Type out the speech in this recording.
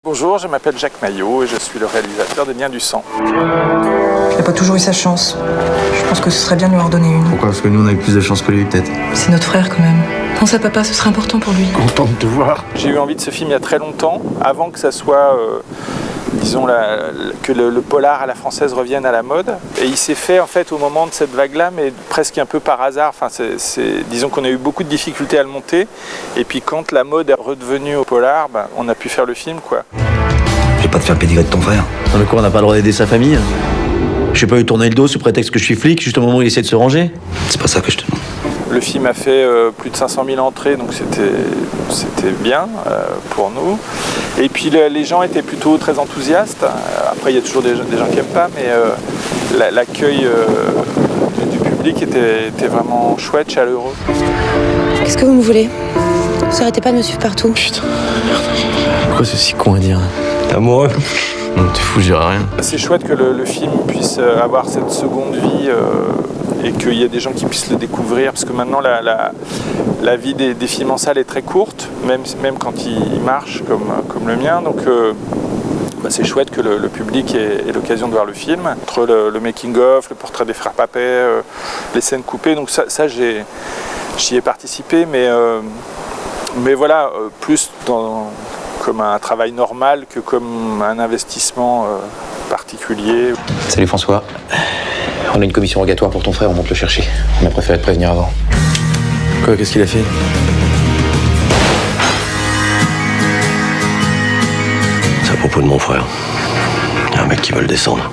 Bonjour, je m'appelle Jacques Maillot et je suis le réalisateur des Liens du sang. Il n'a pas toujours eu sa chance. Je pense que ce serait bien de lui en redonner une. Pourquoi? Parce que nous on a eu plus de chance que lui peut-être. C'est notre frère quand même. Pense à papa, ce serait important pour lui. Content de te voir. J'ai eu envie de ce film il y a très longtemps, avant que ça soit, disons, que le polar à la française revienne à la mode. Et il s'est fait en fait au moment de cette vague-là, mais presque un peu par hasard. Enfin, disons qu'on a eu beaucoup de difficultés à le monter. Et puis quand la mode est redevenue au polar, on a pu faire le film, quoi. Je vais pas te faire le pédigré de ton frère. Dans le cours, on n'a pas le droit d'aider sa famille. Je vais pas lui tourner le dos sous prétexte que je suis flic, juste au moment où il essaie de se ranger. C'est pas ça que je te demande. Le film a fait plus de 500 000 entrées, donc c'était bien pour nous. Et puis les gens étaient plutôt très enthousiastes. Après, il y a toujours des gens qui n'aiment pas, mais l'accueil du public était vraiment chouette, chaleureux. Qu'est-ce que vous me voulez? Vous arrêtez pas de me suivre partout. Putain, merde. Pourquoi c'est si con à dire? T'es amoureux? Non, t'es fou, je dirais rien. C'est chouette que le film puisse avoir cette seconde vie et qu'il y ait des gens qui puissent le découvrir, parce que maintenant la vie des films en salle est très courte, même quand ils marchent comme le mien. Donc c'est chouette que le public ait l'occasion de voir le film. Entre le making-of, le portrait des frères Papet, les scènes coupées, donc ça j'y ai participé, mais voilà, plus comme un travail normal que comme un investissement particulier. Salut François. On a une commission rogatoire pour ton frère, on monte le chercher. On a préféré te prévenir avant. Quoi, qu'est-ce qu'il a fait? C'est à propos de mon frère. Il y a un mec qui veut le descendre.